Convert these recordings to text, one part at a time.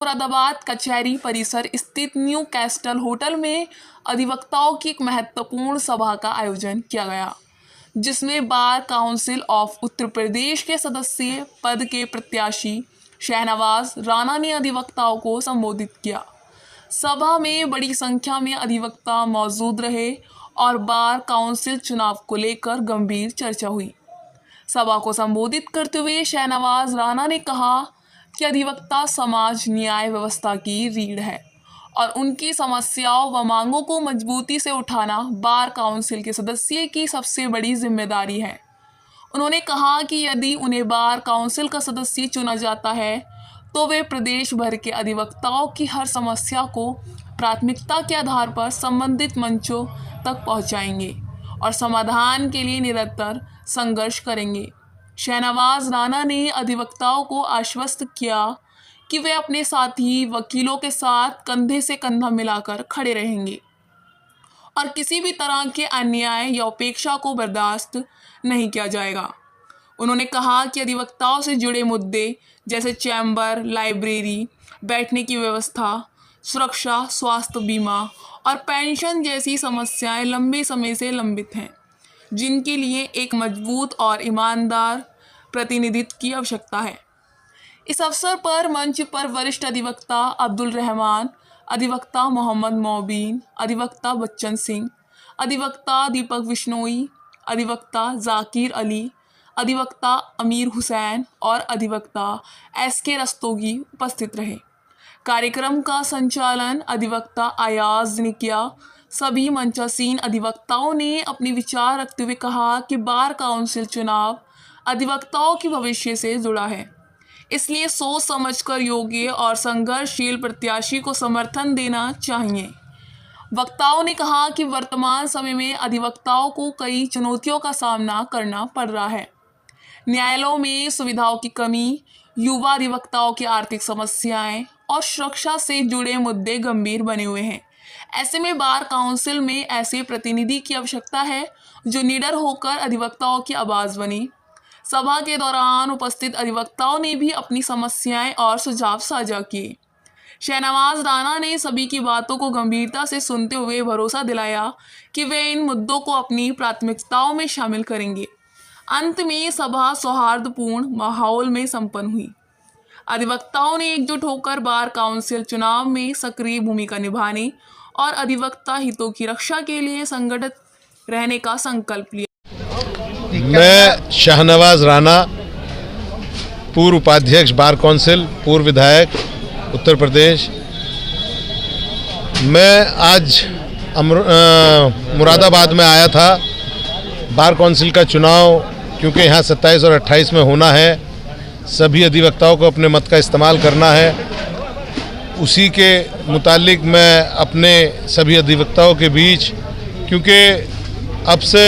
मुरादाबाद कचहरी परिसर स्थित न्यू कैस्टल होटल में अधिवक्ताओं की एक महत्वपूर्ण सभा का आयोजन किया गया, जिसमें bar council of Uttar Pradesh के सदस्य पद के प्रत्याशी शहनवाज राणा ने अधिवक्ताओं को संबोधित किया। सभा में बड़ी संख्या में अधिवक्ता मौजूद रहे और बार काउंसिल चुनाव को लेकर गंभीर चर्चा हुई। सभा को संबोधित करते हुए शहनवाज राणा ने कहा कि अधिवक्ता समाज न्याय व्यवस्था की रीढ़ है और उनकी समस्याओं व मांगों को मजबूती से उठाना बार काउंसिल के सदस्य की सबसे बड़ी जिम्मेदारी है। उन्होंने कहा कि यदि उन्हें बार काउंसिल का सदस्य चुना जाता है तो वे प्रदेश भर के अधिवक्ताओं की हर समस्या को प्राथमिकता के आधार पर संबंधित मंचों तक पहुंचाएंगे और समाधान के लिए निरंतर संघर्ष करेंगे। शहनवाज राणा ने अधिवक्ताओं को आश्वस्त किया कि वे अपने साथी वकीलों के साथ कंधे से कंधा मिलाकर खड़े रहेंगे और किसी भी तरह के अन्याय या उपेक्षा को बर्दाश्त नहीं किया जाएगा। उन्होंने कहा कि अधिवक्ताओं से जुड़े मुद्दे जैसे चैम्बर, लाइब्रेरी, बैठने की व्यवस्था, सुरक्षा, स्वास्थ्य बीमा और पेंशन जैसी समस्याएं लंबे समय से लंबित हैं, जिनके लिए एक मजबूत और ईमानदार प्रतिनिधित्व की आवश्यकता है। इस अवसर पर मंच पर वरिष्ठ अधिवक्ता अब्दुल रहमान, अधिवक्ता मोहम्मद मोबीन, अधिवक्ता बच्चन सिंह, अधिवक्ता दीपक बिश्नोई, अधिवक्ता जाकिर अली, अधिवक्ता अमीर हुसैन और अधिवक्ता SK रस्तोगी उपस्थित रहे। कार्यक्रम का संचालन अधिवक्ता अयाज ने किया। सभी मंचासीन अधिवक्ताओं ने अपने विचार रखते हुए कहा कि बार काउंसिल चुनाव अधिवक्ताओं के भविष्य से जुड़ा है, इसलिए सोच समझकर योग्य और संघर्षशील प्रत्याशी को समर्थन देना चाहिए। वक्ताओं ने कहा कि वर्तमान समय में अधिवक्ताओं को कई चुनौतियों का सामना करना पड़ रहा है। न्यायालयों में सुविधाओं की कमी, युवा अधिवक्ताओं की आर्थिक समस्याएं और सुरक्षा से जुड़े मुद्दे गंभीर बने हुए हैं। ऐसे में बार काउंसिल में ऐसे प्रतिनिधि की आवश्यकता है जो निडर होकर अधिवक्ताओं की आवाज़ बने। सभा के दौरान उपस्थित अधिवक्ताओं ने भी अपनी समस्याएं और सुझाव साझा किए। शहनवाज राणा ने सभी की बातों को गंभीरता से सुनते हुए भरोसा दिलाया कि वे इन मुद्दों को अपनी प्राथमिकताओं में शामिल करेंगे। अंत में सभा सौहार्दपूर्ण माहौल में संपन्न हुई। अधिवक्ताओं ने एकजुट होकर बार काउंसिल चुनाव में सक्रिय भूमिका निभाने और अधिवक्ता हितों की रक्षा के लिए संगठित रहने का संकल्प लिया। मैं शहनवाज राणा, पूर्व उपाध्यक्ष बार काउंसिल, पूर्व विधायक उत्तर प्रदेश। मैं आज मुरादाबाद में आया था। बार काउंसिल का चुनाव क्योंकि यहाँ 27 और 28 में होना है, सभी अधिवक्ताओं को अपने मत का इस्तेमाल करना है। उसी के मुतालिक मैं अपने सभी अधिवक्ताओं के बीच, क्योंकि अब से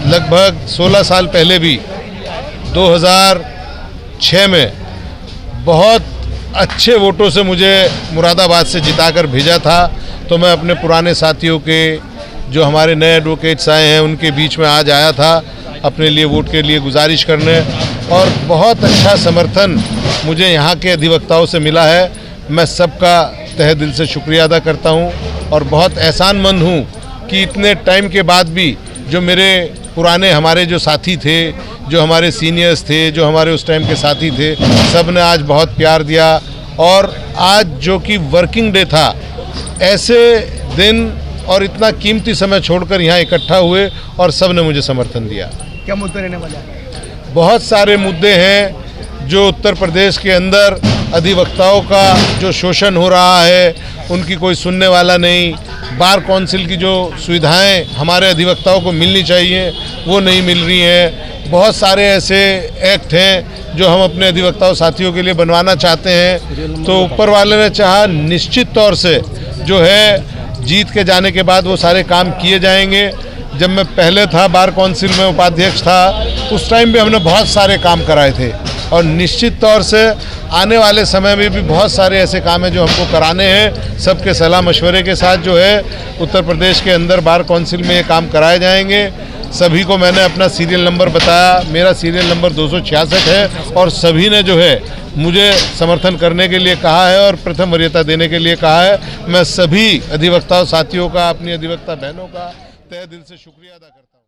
लगभग 16 साल पहले भी 2006 में बहुत अच्छे वोटों से मुझे मुरादाबाद से जिताकर भेजा था, तो मैं अपने पुराने साथियों के, जो हमारे नए एडवोकेट्स आए हैं, उनके बीच में आज आया था अपने लिए वोट के लिए गुजारिश करने, और बहुत अच्छा समर्थन मुझे यहाँ के अधिवक्ताओं से मिला है। मैं सबका तहे दिल से शुक्रिया अदा करता हूँ और बहुत एहसानमंद हूँ कि इतने टाइम के बाद भी जो मेरे पुराने हमारे जो साथी थे, जो हमारे सीनियर्स थे, जो हमारे उस टाइम के साथी थे, सब ने आज बहुत प्यार दिया। और आज जो कि वर्किंग डे था, ऐसे दिन और इतना कीमती समय छोड़कर यहाँ इकट्ठा हुए और सब ने मुझे समर्थन दिया। क्या मुद्दे रहने वाले हैं? बहुत सारे मुद्दे हैं जो उत्तर प्रदेश के अंदर अधिवक्ताओं का जो शोषण हो रहा है, उनकी कोई सुनने वाला नहीं। बार काउंसिल की जो सुविधाएं हमारे अधिवक्ताओं को मिलनी चाहिए, वो नहीं मिल रही हैं। बहुत सारे ऐसे एक्ट हैं जो हम अपने अधिवक्ताओं साथियों के लिए बनवाना चाहते हैं, तो ऊपर वाले ने चाहा निश्चित तौर से जो है जीत के जाने के बाद वो सारे काम किए जाएंगे। जब मैं पहले था बार काउंसिल में उपाध्यक्ष था, उस टाइम भी हमने बहुत सारे काम कराए थे और निश्चित तौर से आने वाले समय में भी बहुत सारे ऐसे काम हैं जो हमको कराने हैं। सबके सलाह मशवरे के साथ जो है उत्तर प्रदेश के अंदर बार काउंसिल में ये काम कराए जाएंगे। सभी को मैंने अपना सीरियल नंबर बताया। मेरा सीरियल नंबर 266 है और सभी ने जो है मुझे समर्थन करने के लिए कहा है और प्रथम वरीयता देने के लिए कहा है। मैं सभी अधिवक्ता साथियों का, अपनी अधिवक्ता बहनों का तहे दिल से शुक्रिया अदा करता हूँ।